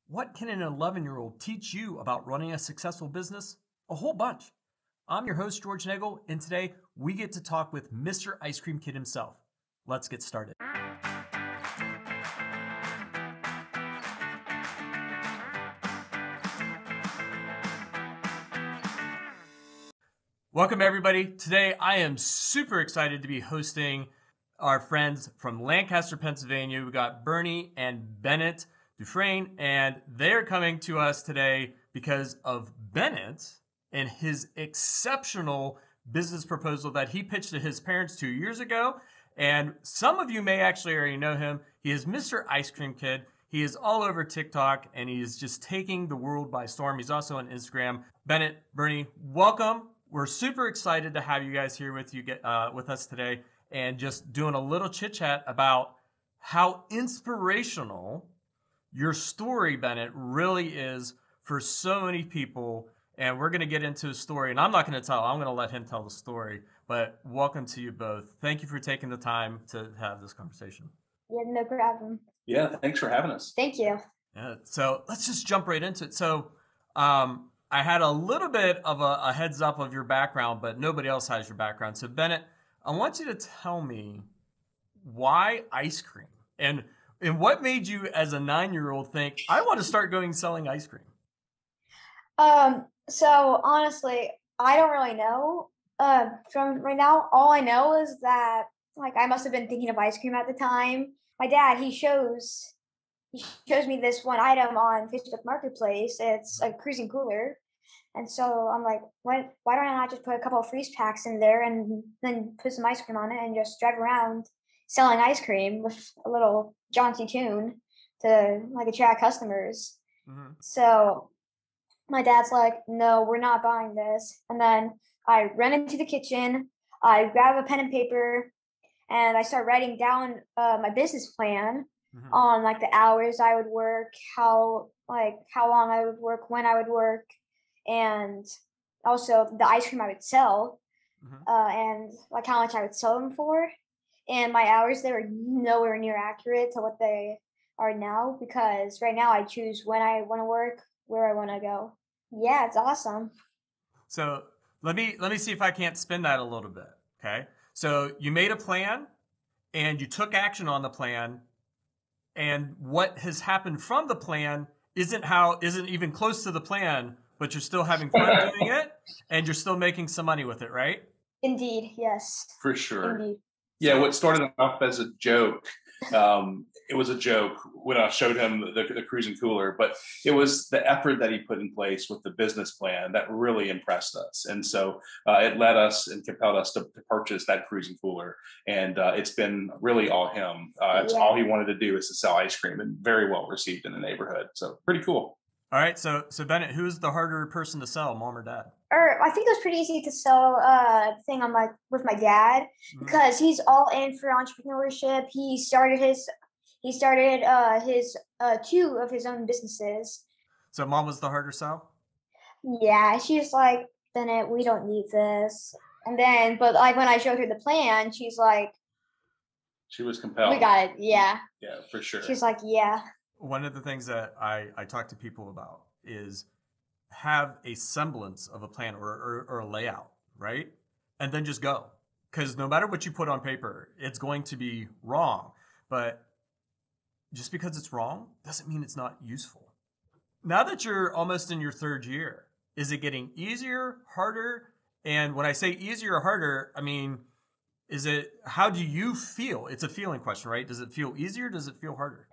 What can an 11-year-old teach you about running a successful business? A whole bunch. I'm your host, George Nagel, and today we get to talk with Mr. Ice Cream Kid himself. Let's get started. Welcome, everybody. Today, I am super excited to be hosting our friends from Lancaster, Pennsylvania. We got Bernie and Bennett Dufresne, and they're coming to us today because of Bennett and his exceptional business proposal that he pitched to his parents 2 years ago. And some of you may actually already know him. He is Mr. Ice Cream Kid. He is all over TikTok, and he is just taking the world by storm. He's also on Instagram. Bennett, Bernie, welcome. We're super excited to have you guys here with us today, and just doing a little chit chat about how inspirational your story, Bennett, really is for so many people. And we're going to get into a story, and I'm not going to tell. I'm going to let him tell the story. But welcome to you both. Thank you for taking the time to have this conversation. Yeah, no problem. Yeah, thanks for having us. Thank you. Yeah, so let's just jump right into it. So I had a little bit of a heads up of your background, but nobody else has your background. So Bennett, I want you to tell me why ice cream, and what made you as a 9-year-old think, I want to start going selling ice cream? So honestly, I don't really know. From right now, all I know is that I must have been thinking of ice cream at the time. My dad, he shows me this one item on Facebook Marketplace. It's a cruising cooler. And so I'm like, why don't I not just put a couple of freeze packs in there and then put some ice cream on it and just drive around selling ice cream with a little jaunty tune to attract customers. Mm-hmm. So my dad's like, no, we're not buying this. And then I run into the kitchen, I grab a pen and paper, and I start writing down my business plan on the hours I would work, how long I would work, when I would work, and also the ice cream I would sell, and how much I would sell them for. And my hours, they were nowhere near accurate to what they are now, because right now I choose when I want to work, where I want to go. Yeah, it's awesome. So let me see if I can't spin that a little bit. Okay. So you made a plan and you took action on the plan, and what has happened from the plan isn't even close to the plan, but you're still having fun doing it and you're still making some money with it, right? Indeed, yes. For sure. Indeed. Yeah, what started off as a joke, it was a joke when I showed him the cruising cooler, but it was the effort that he put in place with the business plan that really impressed us. And so it led us and compelled us to purchase that cruising cooler. And it's been really all him. It's all he wanted to do is to sell ice cream, and very well received in the neighborhood. So pretty cool. All right. So Bennett, who's the harder person to sell, mom or dad? I think it was pretty easy to sell thing on with my dad, because he's all in for entrepreneurship. He started his two of his own businesses. So mom was the harder sell? Yeah, she's like, Bennett, we don't need this. And then, but when I showed her the plan, she's like, she was compelled. We got it. Yeah. Yeah, for sure. She's like, yeah. One of the things that I talk to people about is have a semblance of a plan or a layout, right? And then just go. Because no matter what you put on paper, it's going to be wrong. But just because it's wrong doesn't mean it's not useful. Now that you're almost in your third year, is it getting easier, harder? And when I say easier or harder, I mean, how do you feel? It's a feeling question, right? Does it feel easier? Does it feel harder?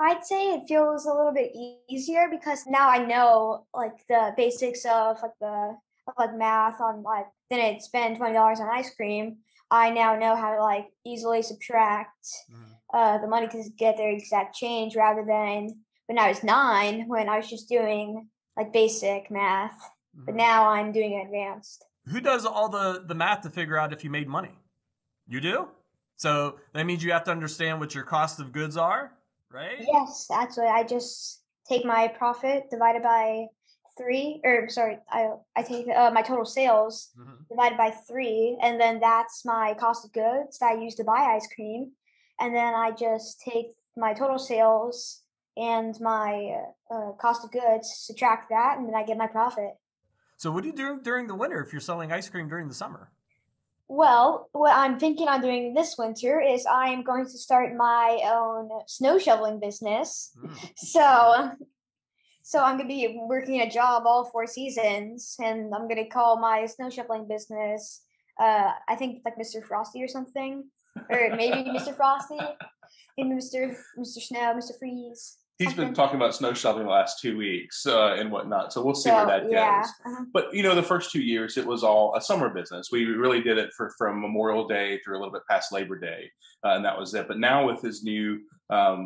I'd say it feels a little bit easier, because now I know the basics of math on didn't spend $20 on ice cream. I now know how to easily subtract the money to get their exact change, rather than when I was 9, when I was just doing basic math. But now I'm doing advanced. Who does all the math to figure out if you made money? You do? So that means you have to understand what your cost of goods are, right? Yes, actually, I just take my profit divided by 3, I take my total sales divided by 3, and then that's my cost of goods that I use to buy ice cream. And then I just take my total sales and my cost of goods, subtract that, and then I get my profit. So what do you do during the winter if you're selling ice cream during the summer? Well, what I'm thinking on doing this winter is I am going to start my own snow shoveling business. So I'm going to be working a job all 4 seasons, and I'm going to call my snow shoveling business, I think like Mr. Frosty or something, or maybe Mr. Frosty, and Mr. Snow, Mr. Freeze. He's been something. talking about snow shoveling the last 2 weeks and whatnot. So we'll see where that Yeah. goes. But the first 2 years it was all a summer business. We really did it from Memorial Day through a little bit past Labor Day, and that was it. But now with his new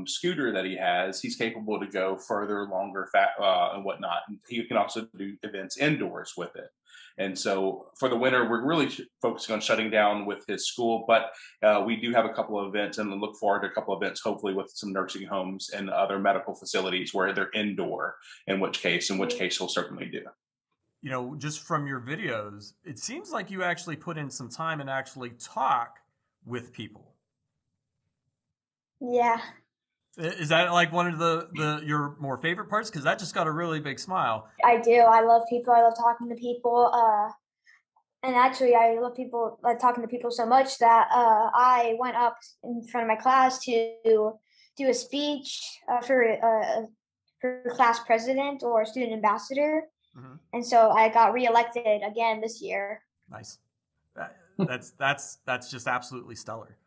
scooter that he has, he's capable to go further, longer, and whatnot. And he can also do events indoors with it. And so for the winter, we're really focusing on shutting down with his school, but we do have a couple of events and look forward to a couple of events, hopefully with some nursing homes and other medical facilities where they're indoor, in which case he'll certainly do. Just from your videos, it seems like you actually put in some time and actually talk with people. Yeah. Is that like one of your more favorite parts? Because that just got a really big smile. I do. I love people. I love talking to people. And actually, I love talking to people so much that I went up in front of my class to do a speech for class president or student ambassador. Mm-hmm. And so I got reelected again this year. Nice. That's just absolutely stellar.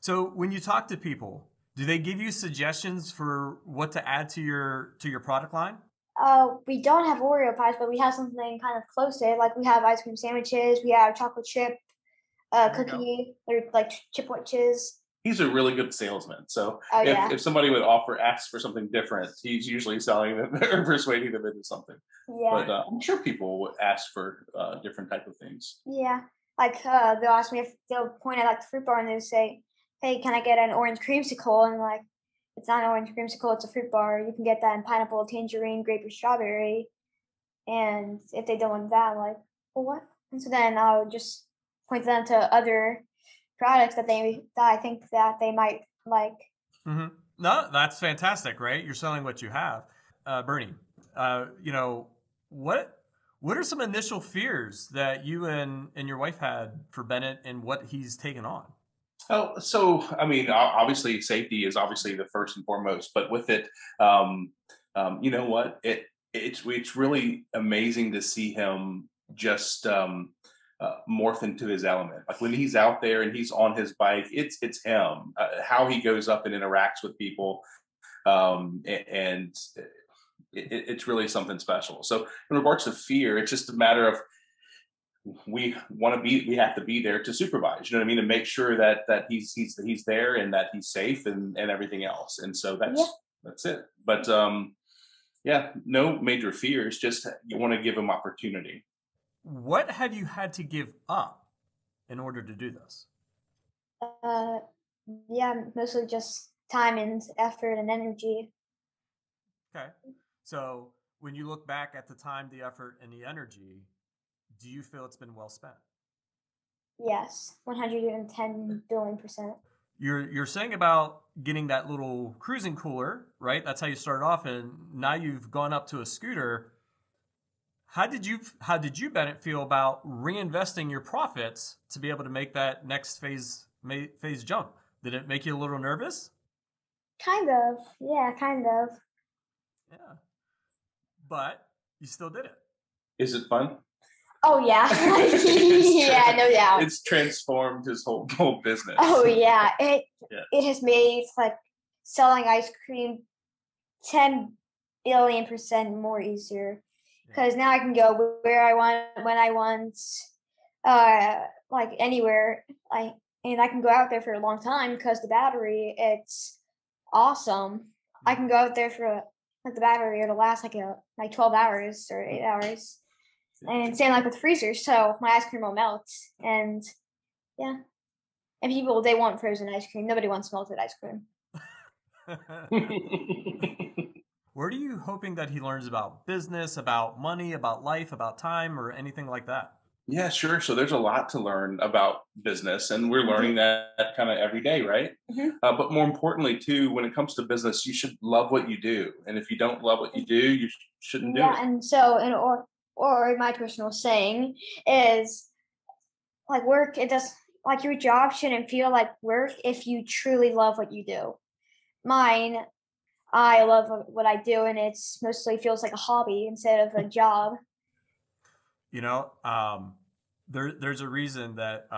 So when you talk to people, do they give you suggestions for what to add to your product line? We don't have Oreo pies, but we have something kind of close to it. Like we have ice cream sandwiches, we have chocolate chip cookie, or like chip witches. He's a really good salesman. So if somebody would ask for something different, he's usually selling them or persuading them into something. Yeah. But I'm sure people would ask for different type of things. Yeah. Like they'll ask me if they'll point at like the fruit bar and they'll say, "Hey, can I get an orange creamsicle?" And like, it's not an orange creamsicle, it's a fruit bar. You can get that in pineapple, tangerine, grape, or strawberry. And if they don't want that, I'm like, well, what? And so then I'll just point them to other products that I think that they might like. Mm-hmm. No, that's fantastic, right? You're selling what you have. Bernie, what are some initial fears that you and your wife had for Bennett and what he's taken on? Oh, so I mean, obviously, safety is obviously the first and foremost. But with it, you know what? It's really amazing to see him just morph into his element. Like when he's out there and he's on his bike, it's him. How he goes up and interacts with people, and it's really something special. So in regards to fear, it's just a matter of we have to be there to supervise, you know what I mean, to make sure that he's there and that he's safe and everything else. And so that's it. But no major fears, just you want to give him opportunity. What have you had to give up in order to do this? Mostly just time and effort and energy. Okay. So when you look back at the time, the effort, and the energy, do you feel it's been well spent? Yes, 110 billion%. You're saying about getting that little cruising cooler, right? That's how you started off, and now you've gone up to a scooter. How did you, Bennett, feel about reinvesting your profits to be able to make that next phase jump? Did it make you a little nervous? Kind of. Yeah, kind of. Yeah. But you still did it. Is it fun? Oh yeah. Yeah, no doubt. It's transformed his whole business. Oh yeah. It has made like selling ice cream 10 billion% more easier. Because now I can go where I want, when I want, like anywhere. And I can go out there for a long time because the battery, it's awesome. I can go out there for the battery, it'll last like 12 hours or 8 hours. And same like with freezers, so my ice cream will melt. And yeah. And people, they want frozen ice cream. Nobody wants melted ice cream. Where are you hoping that he learns about business, about money, about life, about time, or anything like that? Yeah, sure. So there's a lot to learn about business, and we're Hmm. learning that kind of every day, right? Hmm. But more importantly, too, when it comes to business, you should love what you do. And if you don't love what you do, you shouldn't do Yeah, it. and so or my personal saying is like work. It does like your job shouldn't feel like work if you truly love what you do. Mine, I love what I do, and it's mostly feels like a hobby instead of a job. You know, there's a reason that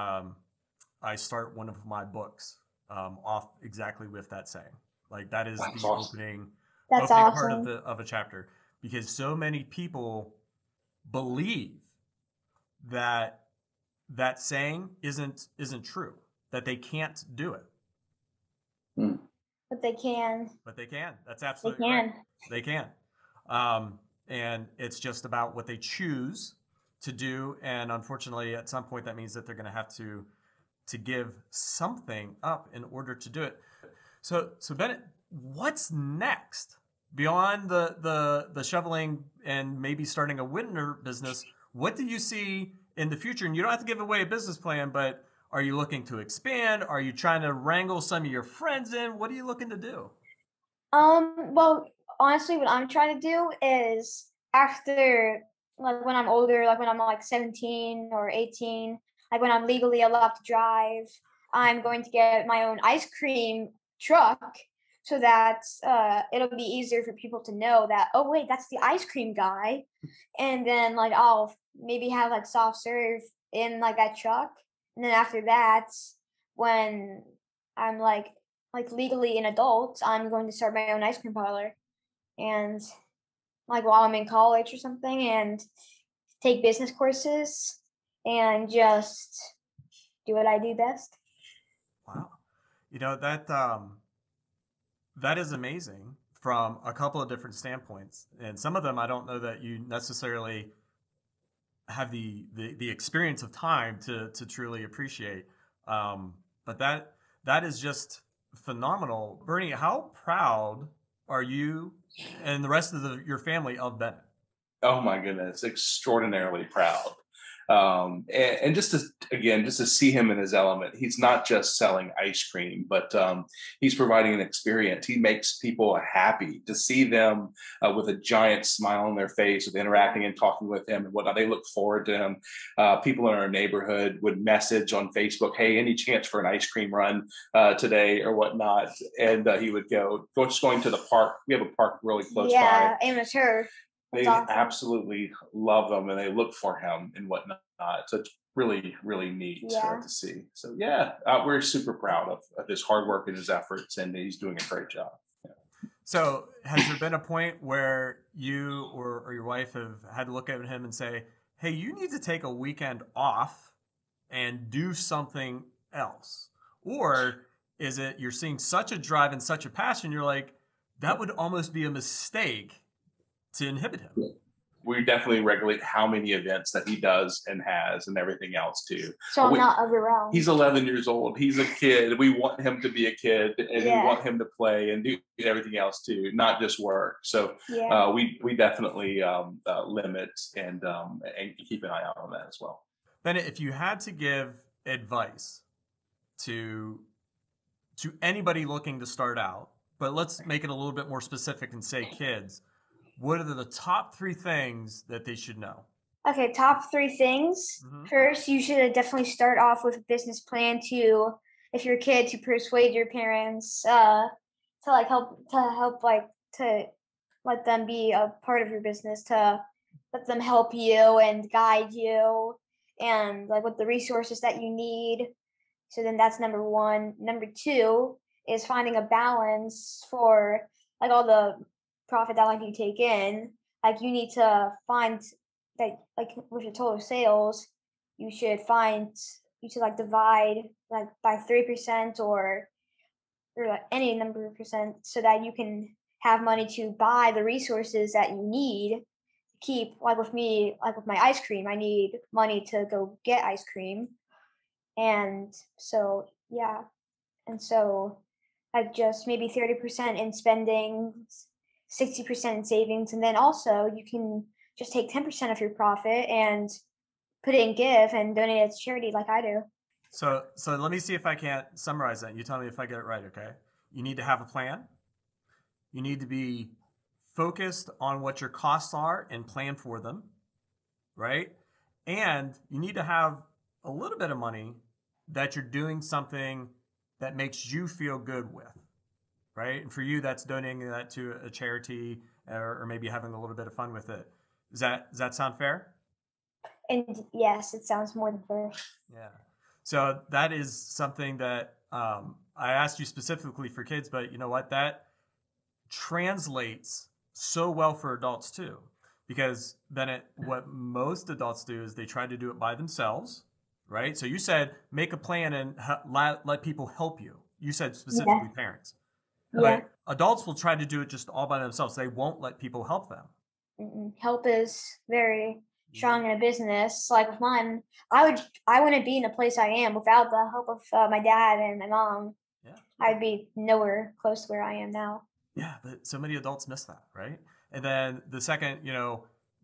I start one of my books off exactly with that saying. Like that is That's the awesome. That's opening part awesome. of a chapter, because so many people believe that that saying isn't true, that they can't do it, Mm. But they can. but they can. That's They absolutely right. can. They can. And it's just about what they choose to do. And unfortunately, at some point, that means that they're going to have to give something up in order to do it. So Bennett, what's next beyond the shoveling and maybe starting a winter business? What do you see in the future? And you don't have to give away a business plan, but are you looking to expand? Are you trying to wrangle some of your friends in? What are you looking to do? Well, honestly, what I'm trying to do is after, like, when I'm older, like when I'm like 17 or 18, like when I'm legally allowed to drive, I'm going to get my own ice cream truck so that it'll be easier for people to know that, oh, wait, that's the ice cream guy. And then, like, I'll maybe have like soft serve in like that truck. And then after that, when I'm like legally an adult, I'm going to start my own ice cream parlor. And like while I'm in college or something, and take business courses and just do what I do best. Wow, you know that is amazing from a couple of different standpoints, and some of them I don't know that you necessarily have the experience of time to truly appreciate. But that is just phenomenal. Bernie, how proud are you and the rest of your family of Bennett? Oh my goodness, extraordinarily proud. And just to again, just to see him in his element, he's not just selling ice cream, but he's providing an experience. He makes people happy to see them with a giant smile on their face, with interacting and talking with him and whatnot. They look forward to him. People in our neighborhood would message on Facebook, "Hey, any chance for an ice cream run today or whatnot?" And he would go just going to the park. We have a park really close by. Yeah, amateur. That's They awesome. absolutely love him and they look for him and whatnot. So it's really, really neat Yeah. to see. So yeah, we're super proud of his hard work and his efforts, and he's doing a great job. Yeah. So, has there been a point where you or your wife have had to look at him and say, "Hey, you need to take a weekend off and do something else," or is it you're seeing such a drive and such a passion, you're like, that would almost be a mistake to inhibit him? We definitely regulate how many events that he does and has and everything else too. So I'm We, not overwhelmed. he's 11 years old. He's a kid. We want him to be a kid, and we Yeah. want him to play and do everything else too, not just work. So Yeah. we definitely limit and keep an eye out on that as well. Bennett, if you had to give advice to anybody looking to start out, but let's make it a little bit more specific and say kids, what are the top three things that they should know? Okay, top three things. Mm-hmm. First, you should definitely start off with a business plan to, if you're a kid, to persuade your parents to like help like to let them be a part of your business, to let them help you and guide you and like with the resources that you need. So then that's number one. Number two is finding a balance for like all the profit that like you take in. Like you need to find that like with your total sales, you should find you should like divide like by 3% or like any number of percent so that you can have money to buy the resources that you need to keep like with me, like with my ice cream, I need money to go get ice cream. And so, yeah. And so, like, just maybe 30% in spending, 60% in savings. And then also, you can just take 10% of your profit and put it in GIF and donate it to charity like I do. So let me see if I can't summarize that. You tell me if I get it right, okay? You need to have a plan. You need to be focused on what your costs are and plan for them, right? And you need to have a little bit of money that you're doing something that makes you feel good with, right? And for you, that's donating that to a charity or maybe having a little bit of fun with it. Does that sound fair? And yes, it sounds more than fair. Yeah. So that is something that I asked you specifically for kids, but you know what? That translates so well for adults too. Because Bennett, what most adults do is they try to do it by themselves, right? So you said make a plan and let people help you. You said specifically parents. Yeah. But adults will try to do it just all by themselves. They won't let people help them. Help is very strong in a business. Like with mine, I wouldn't be in the place I am without the help of my dad and my mom. Yeah. I'd be nowhere close to where I am now. Yeah, but so many adults miss that, right? And then the second,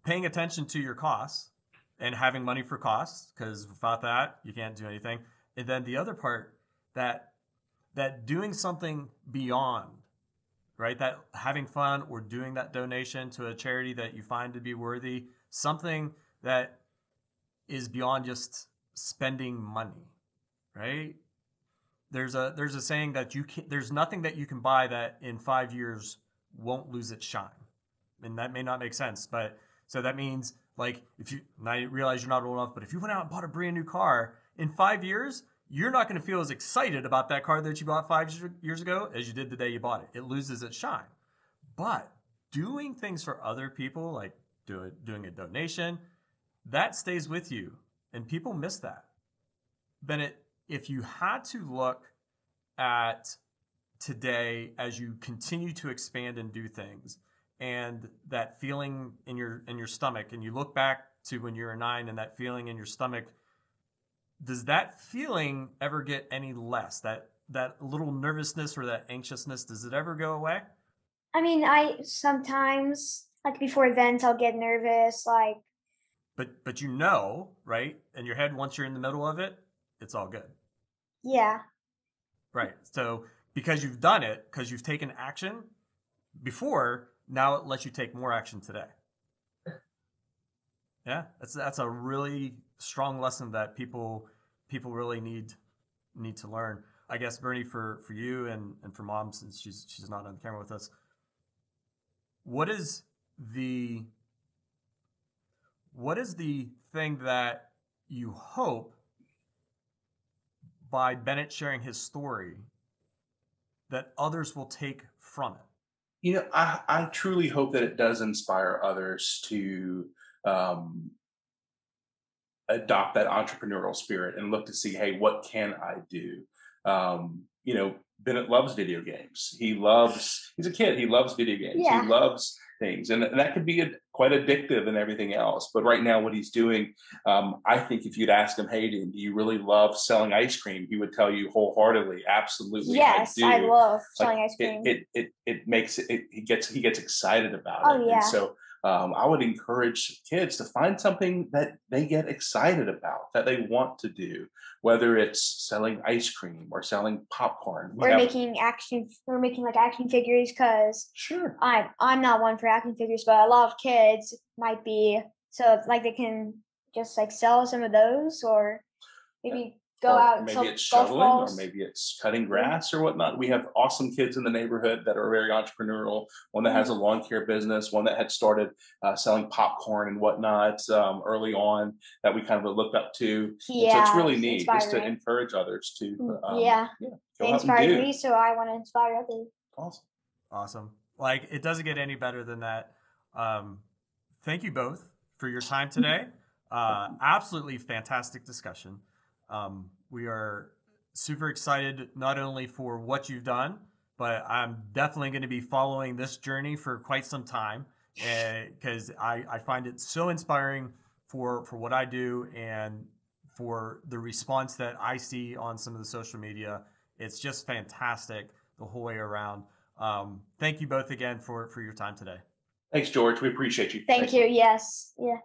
paying attention to your costs and having money for costs, because without that, you can't do anything. And then the other part, that doing something beyond, right? That having fun or doing that donation to a charity that you find to be worthy, something that is beyond just spending money, right? There's a saying that there's nothing that you can buy that in 5 years won't lose its shine. And that may not make sense, but so that means like and I realize you're not old enough, but if you went out and bought a brand new car in 5 years, you're not going to feel as excited about that car that you bought 5 years ago as you did the day you bought it. It loses its shine. But doing things for other people, like doing a donation, that stays with you. And people miss that. Bennett, if you had to look at today as you continue to expand and do things, and that feeling in your stomach, and you look back to when you were 9 and that feeling in your stomach, does that feeling ever get any less? That little nervousness or that anxiousness, does it ever go away? I mean, I sometimes, like before events, I'll get nervous, like. But right? In your head, once you're in the middle of it, it's all good. Yeah. Right. So because you've done it, because you've taken action before, now it lets you take more action today. Yeah, that's a really strong lesson that people really need to learn. I guess Bernie, for you and for Mom, since she's not on the camera with us, what is the thing that you hope by Bennett sharing his story that others will take from it? I truly hope that it does inspire others to adopt that entrepreneurial spirit and look to see, hey, what can I do? Bennett loves video games. He's a kid. He loves video games. Yeah. He loves things. And that could be quite addictive and everything else. But right now, what he's doing, I think if you'd ask him, hey, do you really love selling ice cream? He would tell you wholeheartedly, absolutely. Yes, I love selling ice cream. It makes it, he gets excited about it. Oh, yeah. And so I would encourage kids to find something that they get excited about, that they want to do, whether it's selling ice cream or selling popcorn. We're making action figures, because sure, I'm not one for action figures, but a lot of kids might be, so like they can just like sell some of those, or maybe go out and maybe it's shoveling, or maybe it's cutting grass or whatnot. We have awesome kids in the neighborhood that are very entrepreneurial. One that has a lawn care business, one that had started selling popcorn and whatnot early on, that we kind of looked up to. Yeah, so it's really neat inspiring. just to encourage others to they inspired me, so I want to inspire others. Awesome. Like, it doesn't get any better than that. Thank you both for your time today. Absolutely fantastic discussion. We are super excited not only for what you've done, but I'm definitely going to be following this journey for quite some time, because I find it so inspiring for what I do and for the response that I see on some of the social media. It's just fantastic the whole way around. Thank you both again for your time today. Thanks, George. We appreciate you. Thank you. Yes. Yeah.